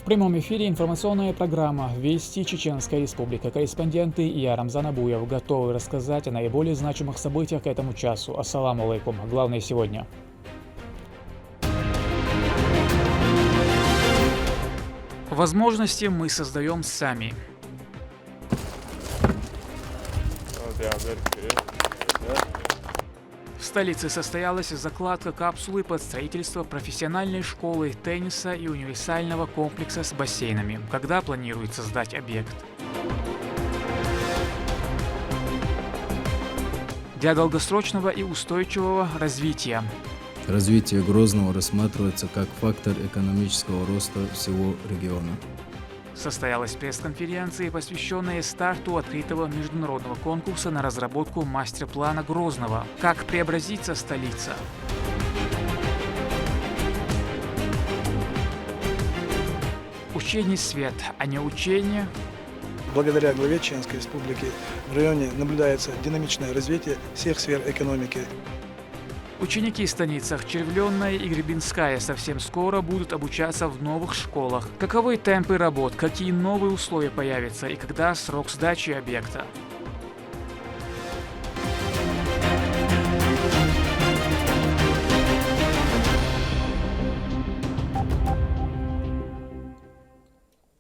прямом эфире информационная программа «Вести Чеченская Республика». Корреспонденты и я, Рамзан Абуев, готовы рассказать о наиболее значимых событиях к этому часу. Ассаламу алейкум. Главное сегодня. Возможности мы создаем сами. В столице состоялась закладка капсулы под строительство профессиональной школы тенниса и универсального комплекса с бассейнами. Когда планируется сдать объект? Для долгосрочного и устойчивого развития. Развитие Грозного рассматривается как фактор экономического роста всего региона. Состоялась пресс-конференция, посвященная старту открытого международного конкурса на разработку мастер-плана Грозного. Как преобразится столица? Учение свет, а не учение. Благодаря главе Чеченской Республики в районе наблюдается динамичное развитие всех сфер экономики. Ученики станицах Червленная и Гребенская совсем скоро будут обучаться в новых школах. Каковы темпы работ, какие новые условия появятся и когда срок сдачи объекта?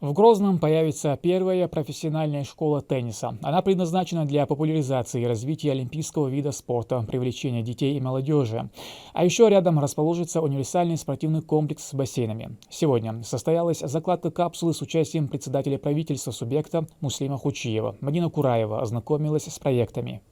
В Грозном появится первая профессиональная школа тенниса. Она предназначена для популяризации и развития олимпийского вида спорта, привлечения детей и молодежи. А еще рядом расположится универсальный спортивный комплекс с бассейнами. Сегодня состоялась закладка капсулы с участием председателя правительства субъекта Муслима Хучиева. Мадина Кураева ознакомилась с проектами.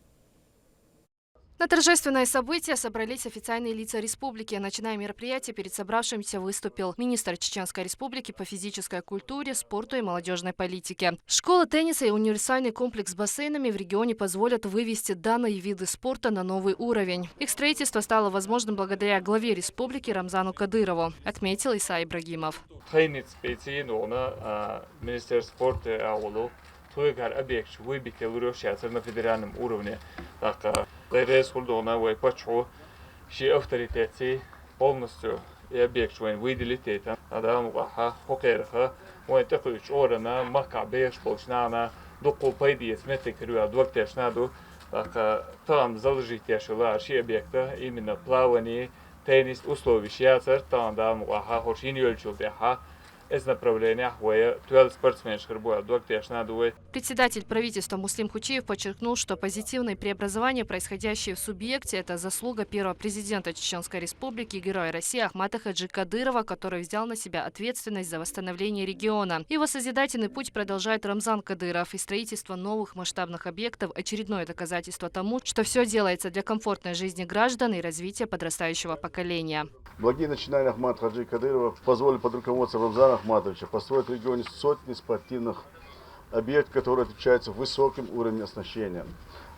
На торжественное событие собрались официальные лица республики. Начиная мероприятие, перед собравшимся выступил министр Чеченской Республики по физической культуре, спорту и молодежной политике. Школа тенниса и универсальный комплекс с бассейнами в регионе позволят вывести данные виды спорта на новый уровень. Их строительство стало возможным благодаря главе республики Рамзану Кадырову, отметил Иса Ибрагимов. Министр спорта Туйгар объект выбитый на федеральном уровне. Так, Ресурдона вы почему все авторитеты полностью и объект выделить это. Адам ваха хокерха, мы такой чорна макабеш получна доку пойди сметик рюа двадцатешнаду. Так, там заложите шла все объекта именно плавание, теннис условия сейчас там дам ваха хошинюль чулдеха. Председатель правительства Муслим Хучиев подчеркнул, что позитивные преобразования, происходящие в субъекте, это заслуга первого президента Чеченской Республики, героя России Ахмата Хаджи Кадырова, который взял на себя ответственность за восстановление региона. Его созидательный путь продолжает Рамзан Кадыров, и строительство новых масштабных объектов – очередное доказательство тому, что все делается для комфортной жизни граждан и развития подрастающего поколения. Благие начинания Ахмата Хаджи Кадырова позволили под руководством Рамзана Ахматовича построить в регионе сотни спортивных объектов, которые отличаются высоким уровнем оснащения.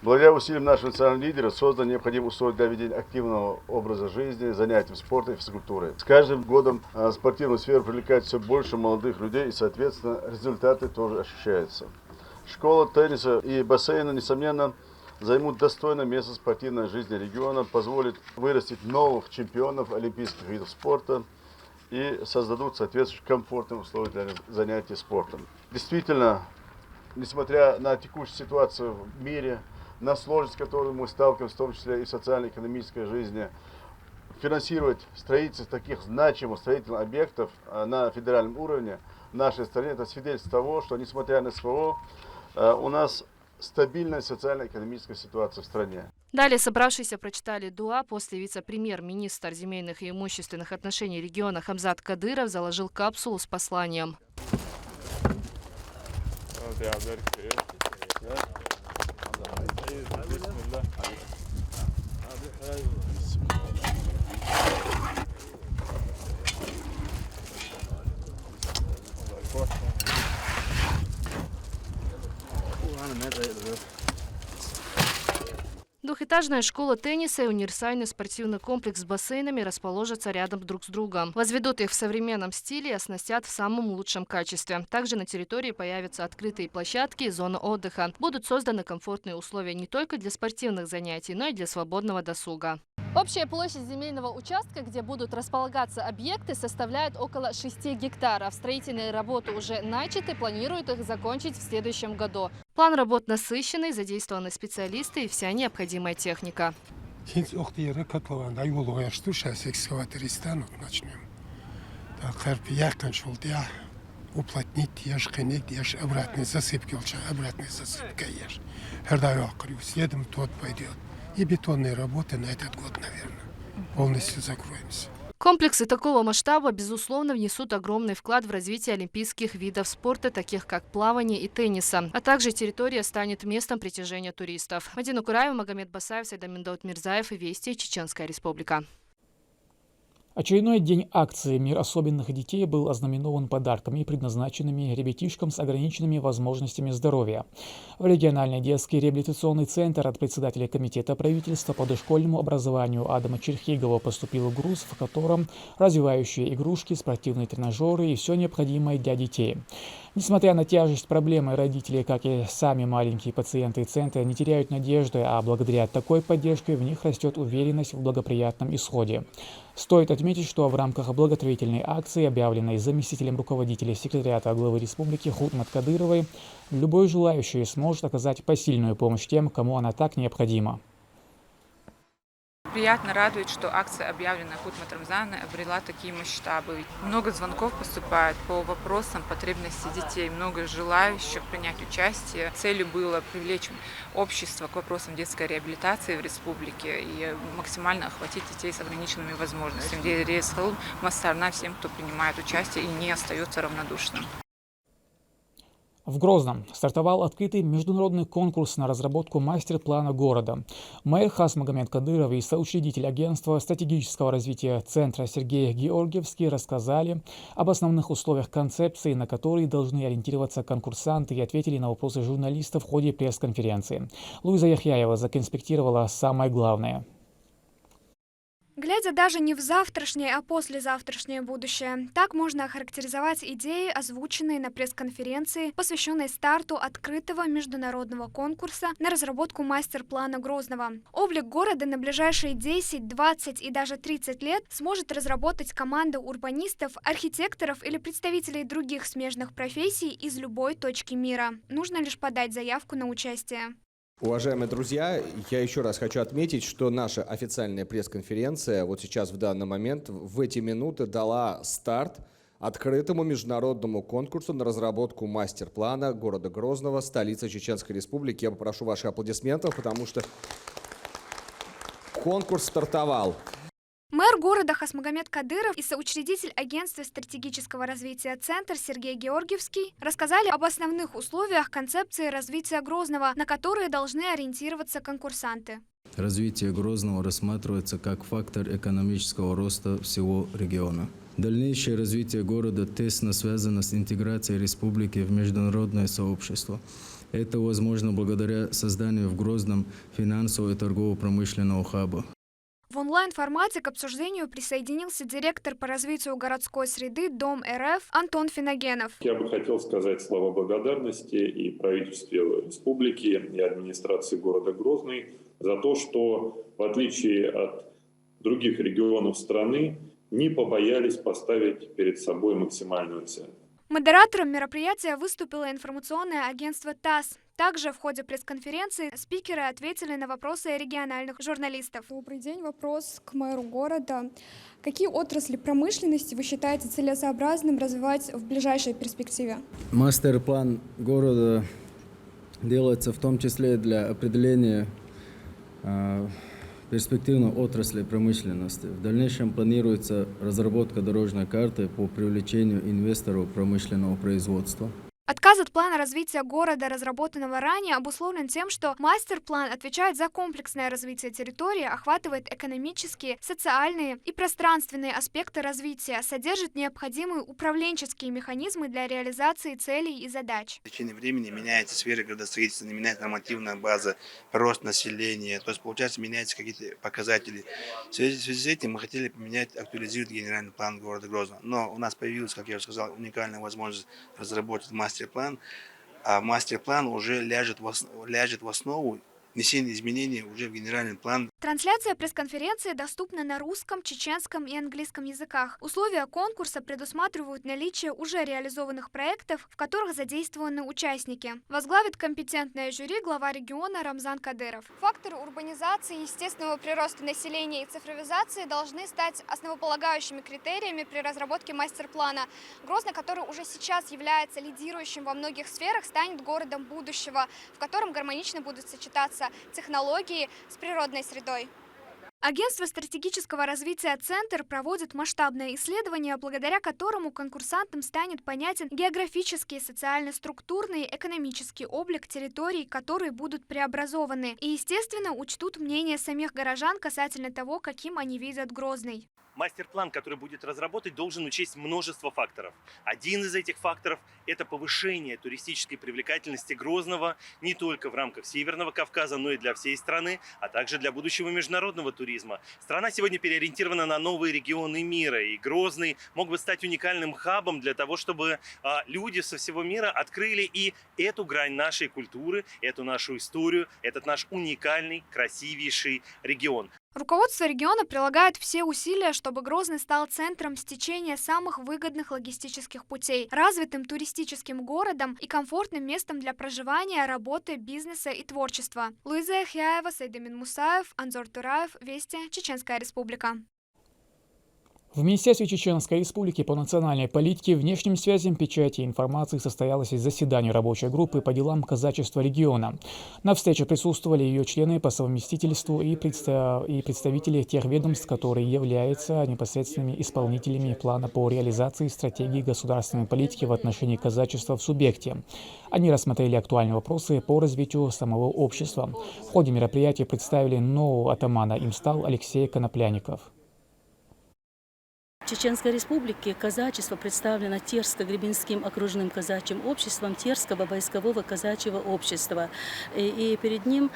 Благодаря усилиям нашего национального лидера создан необходимый условия для ведения активного образа жизни, занятий спортом и физкультурой. С каждым годом спортивную сферу привлекает все больше молодых людей и, соответственно, результаты тоже ощущаются. Школа тенниса и бассейна, несомненно, займут достойное место в спортивной жизни региона, позволит вырастить новых чемпионов олимпийских видов спорта и создадут соответствующие комфортные условия для занятий спортом. Действительно, несмотря на текущую ситуацию в мире, на сложность, с которой мы сталкиваемся, в том числе и в социально-экономической жизни, финансировать строительство таких значимых строительных объектов на федеральном уровне в нашей стране, это свидетельство того, что, несмотря на СВО, у нас стабильная социально-экономическая ситуация в стране. Далее собравшиеся прочитали дуа. После вице-премьер-министр земельных и имущественных отношений региона Хамзат Кадыров заложил капсулу с посланием. В духе Двухэтажная школа тенниса и универсальный спортивный комплекс с бассейнами расположатся рядом друг с другом. Возведут их в современном стиле и оснастят в самом лучшем качестве. Также на территории появятся открытые площадки и зоны отдыха. Будут созданы комфортные условия не только для спортивных занятий, но и для свободного досуга. Общая площадь земельного участка, где будут располагаться объекты, составляет около 6 гектаров. Строительные работы уже начаты, планируют их закончить в следующем году. План работ насыщенный, задействованы специалисты и вся необходимая техника. Уплотнить обратной засыпки, обратной засыпка ешь. Следом тот пойдет. И бетонные работы на этот год, наверное, полностью закроемся. Комплексы такого масштаба, безусловно, внесут огромный вклад в развитие олимпийских видов спорта, таких как плавание и тенниса. А также территория станет местом притяжения туристов. Мадина Кураева, Магомед Басаев, Сайдамин Даутмирзаев и Вести, Чеченская Республика. Очередной день акции «Мир особенных детей» был ознаменован подарками, предназначенными ребятишкам с ограниченными возможностями здоровья. В региональный детский реабилитационный центр от председателя комитета правительства по дошкольному образованию Адама Черхигова поступил груз, в котором развивающие игрушки, спортивные тренажеры и все необходимое для детей. Несмотря на тяжесть проблемы, родители, как и сами маленькие пациенты центра, не теряют надежды, а благодаря такой поддержке в них растет уверенность в благоприятном исходе. Стоит отметить, что в рамках благотворительной акции, объявленной заместителем руководителя секретариата главы республики Хутмат Кадыровой, любой желающий сможет оказать посильную помощь тем, кому она так необходима. Приятно радует, что акция, объявленная Хутмат Рамзана, обрела такие масштабы. Много звонков поступает по вопросам потребностей детей, много желающих принять участие. Целью было привлечь общество к вопросам детской реабилитации в республике и максимально охватить детей с ограниченными возможностями, где рейсхал массарна всем, кто принимает участие и не остается равнодушным. В Грозном стартовал открытый международный конкурс на разработку мастер-плана города. Мэр Хасмагомед Кадыров и соучредитель агентства стратегического развития центра Сергей Георгиевский рассказали об основных условиях концепции, на которые должны ориентироваться конкурсанты, и ответили на вопросы журналистов в ходе пресс-конференции. Луиза Яхьяева законспектировала самое главное. Глядя даже не в завтрашнее, а послезавтрашнее будущее. Так можно охарактеризовать идеи, озвученные на пресс-конференции, посвященной старту открытого международного конкурса на разработку мастер-плана Грозного. Облик города на ближайшие 10, 20 и даже 30 лет сможет разработать команда урбанистов, архитекторов или представителей других смежных профессий из любой точки мира. Нужно лишь подать заявку на участие. Уважаемые друзья, я еще раз хочу отметить, что наша официальная пресс-конференция вот сейчас в данный момент, в эти минуты дала старт открытому международному конкурсу на разработку мастер-плана города Грозного, столицы Чеченской Республики. Я попрошу ваших аплодисментов, потому что конкурс стартовал. Мэр города Хасмагомед Кадыров и соучредитель агентства стратегического развития «Центр» Сергей Георгиевский рассказали об основных условиях концепции развития Грозного, на которые должны ориентироваться конкурсанты. Развитие Грозного рассматривается как фактор экономического роста всего региона. Дальнейшее развитие города тесно связано с интеграцией республики в международное сообщество. Это возможно благодаря созданию в Грозном финансового и торгово-промышленного хаба. В онлайн-формате к обсуждению присоединился директор по развитию городской среды Дом РФ Антон Финогенов. Я бы хотел сказать слова благодарности и правительству республики, и администрации города Грозный за то, что, в отличие от других регионов страны, не побоялись поставить перед собой максимальную цель. Модератором мероприятия выступило информационное агентство ТАСС. Также в ходе пресс-конференции спикеры ответили на вопросы региональных журналистов. Добрый день. Вопрос к мэру города. Какие отрасли промышленности вы считаете целесообразным развивать в ближайшей перспективе? Мастер-план города делается в том числе для определения перспективной отрасли промышленности. В дальнейшем планируется разработка дорожной карты по привлечению инвесторов промышленного производства. Отказ от плана развития города, разработанного ранее, обусловлен тем, что мастер-план отвечает за комплексное развитие территории, охватывает экономические, социальные и пространственные аспекты развития, содержит необходимые управленческие механизмы для реализации целей и задач. В течение времени меняется сфера градостроительства, меняется нормативная база, рост населения, то есть, получается, меняются какие-то показатели. В связи с этим мы хотели поменять, актуализировать генеральный план города Грозного. Но у нас появилась, как я уже сказал, уникальная возможность разработать мастер-план, а мастер-план уже ляжет в основу внесения изменений уже в генеральный план. Трансляция пресс-конференции доступна на русском, чеченском и английском языках. Условия конкурса предусматривают наличие уже реализованных проектов, в которых задействованы участники. Возглавит компетентное жюри глава региона Рамзан Кадыров. Факторы урбанизации, естественного прироста населения и цифровизации должны стать основополагающими критериями при разработке мастер-плана. Грозный, который уже сейчас является лидирующим во многих сферах, станет городом будущего, в котором гармонично будут сочетаться технологии с природной средой. Агентство стратегического развития «Центр» проводит масштабное исследование, благодаря которому конкурсантам станет понятен географический, социально-структурный, экономический облик территорий, которые будут преобразованы. И, естественно, учтут мнение самих горожан касательно того, каким они видят Грозный. Мастер-план, который будет разработан, должен учесть множество факторов. Один из этих факторов – это повышение туристической привлекательности Грозного не только в рамках Северного Кавказа, но и для всей страны, а также для будущего международного туризма. Страна сегодня переориентирована на новые регионы мира, и Грозный мог бы стать уникальным хабом для того, чтобы люди со всего мира открыли и эту грань нашей культуры, эту нашу историю, этот наш уникальный, красивейший регион. Руководство региона прилагает все усилия, чтобы Грозный стал центром стечения самых выгодных логистических путей, развитым туристическим городом и комфортным местом для проживания, работы, бизнеса и творчества. Луиза Яхьяева, Сайдамин Мусаев, Анзор Тураев, Вести, Чеченская Республика. В Министерстве Чеченской Республики по национальной политике, внешним связям, печати и информации состоялось заседание рабочей группы по делам казачества региона. На встрече присутствовали ее члены по совместительству и представители тех ведомств, которые являются непосредственными исполнителями плана по реализации стратегии государственной политики в отношении казачества в субъекте. Они рассмотрели актуальные вопросы по развитию самого общества. В ходе мероприятия представили нового атамана, им стал Алексей Конопляников. В Чеченской Республике казачество представлено Терско-Гребенским окружным казачьим обществом Терского войскового казачьего общества. И перед ним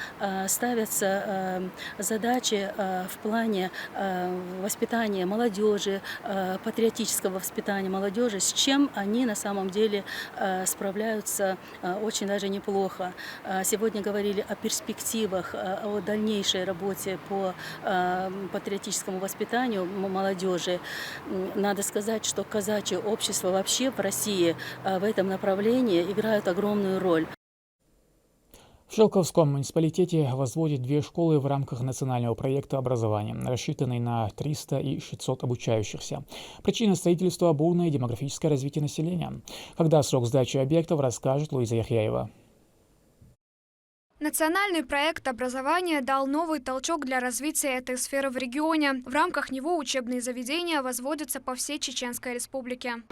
ставятся задачи в плане воспитания молодежи, патриотического воспитания молодежи, с чем они на самом деле справляются очень даже неплохо. Сегодня говорили о перспективах, о дальнейшей работе по патриотическому воспитанию молодежи. Надо сказать, что казачье общество вообще в России в этом направлении играет огромную роль. В Шелковском муниципалитете возводят 2 школы в рамках национального проекта образования, рассчитанной на 300 и 600 обучающихся. Причина строительства – бурное демографическое развитие населения. Когда срок сдачи объектов, расскажет Луиза Яхьяева. Национальный проект образования дал новый толчок для развития этой сферы в регионе. В рамках него учебные заведения возводятся по всей Чеченской Республике.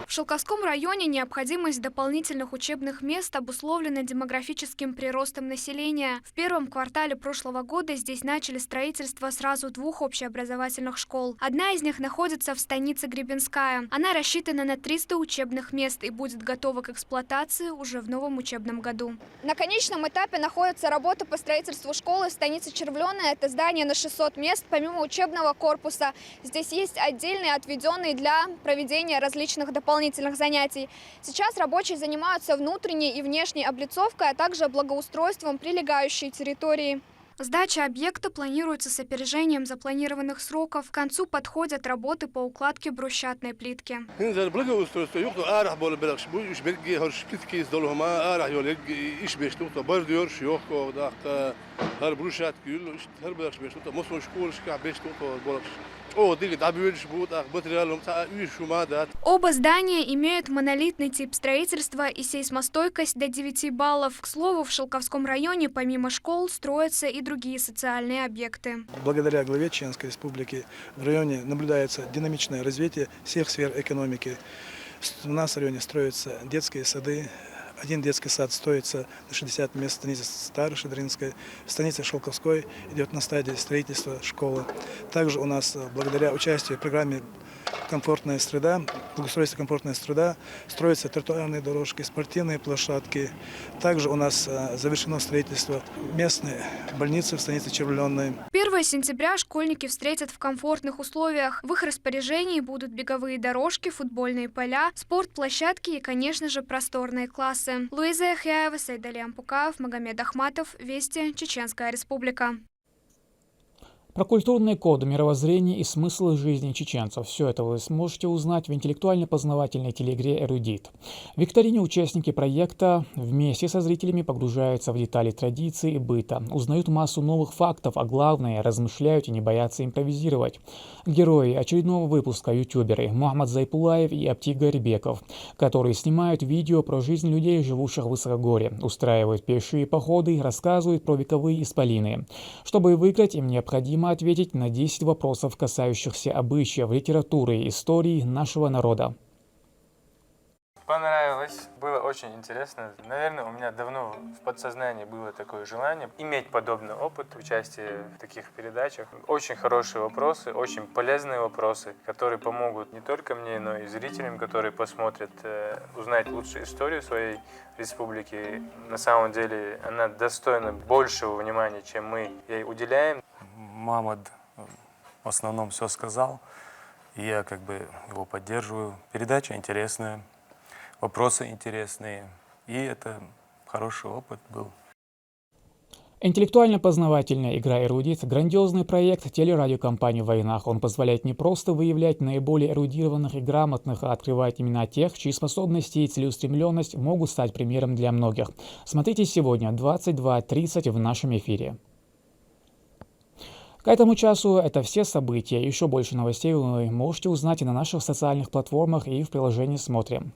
В Шелковском районе необходимость дополнительных учебных мест обусловлена демографическим приростом населения. В первом квартале прошлого года здесь начали строительство сразу 2 общеобразовательных школ. Одна из них находится в станице Гребенская. Она рассчитана на 300 учебных мест и будет готова к эксплуатации уже в новом учебном году. На конечном этапе находится работа по строительству школы в станице Червленая. Это здание на 600 мест, помимо учебного корпуса. Здесь есть отдельные, отведенные для проведения различных дополнительных занятий. Сейчас рабочие занимаются внутренней и внешней облицовкой, а также благоустройством прилегающей территории. Сдача объекта планируется с опережением запланированных сроков. К концу подходят работы по укладке брусчатной плитки. Оба здания имеют монолитный тип строительства и сейсмостойкость до 9 баллов. К слову, в Шелковском районе помимо школ строятся и другие социальные объекты. Благодаря главе Чеченской Республики в районе наблюдается динамичное развитие всех сфер экономики. У нас в районе строятся детские сады. Один детский сад строится на 60 мест в станице Старой Шадринской. В станице Шелковской идет на стадии строительства школы. Также у нас, благодаря участию в программе «Комфортная среда», благоустройство «Комфортная среда», строятся тротуарные дорожки, спортивные площадки. Также у нас завершено строительство местной больницы в станице Червленной. 1 сентября школьники встретят в комфортных условиях. В их распоряжении будут беговые дорожки, футбольные поля, спортплощадки и, конечно же, просторные классы. Луиза Яхяева, Сайдали Ампукаев, Магомед Ахматов. Вести. Чеченская Республика. Про культурные коды, мировоззрение и смысл жизни чеченцев. Все это вы сможете узнать в интеллектуально-познавательной телеигре «Эрудит». В викторине участники проекта вместе со зрителями погружаются в детали традиций и быта, узнают массу новых фактов, а главное – размышляют и не боятся импровизировать. Герои очередного выпуска – ютуберы Мухаммад Зайпулаев и Аптига Рибеков, которые снимают видео про жизнь людей, живущих в высокогорье, устраивают пешие походы, рассказывают про вековые исполины. Чтобы выиграть, им необходимо ответить на 10 вопросов, касающихся обычаев, литературы и истории нашего народа. Понравилось, было очень интересно. Наверное, у меня давно в подсознании было такое желание иметь подобный опыт участия в таких передачах. Очень хорошие вопросы, очень полезные вопросы, которые помогут не только мне, но и зрителям, которые посмотрят, узнать лучшую историю своей республики. На самом деле она достойна большего внимания, чем мы ей уделяем. Мамад в основном все сказал, и я его поддерживаю. Передача интересная, вопросы интересные, и это хороший опыт был. Интеллектуально-познавательная игра «Эрудит» – грандиозный проект телерадиокомпании «В войнах». Он позволяет не просто выявлять наиболее эрудированных и грамотных, а открывать имена тех, чьи способности и целеустремленность могут стать примером для многих. Смотрите сегодня 22:30 в нашем эфире. К этому часу это все события. Еще больше новостей вы можете узнать и на наших социальных платформах, и в приложении «Смотрим».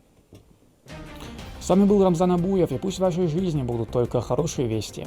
С вами был Рамзан Абуев, и пусть в вашей жизни будут только хорошие вести.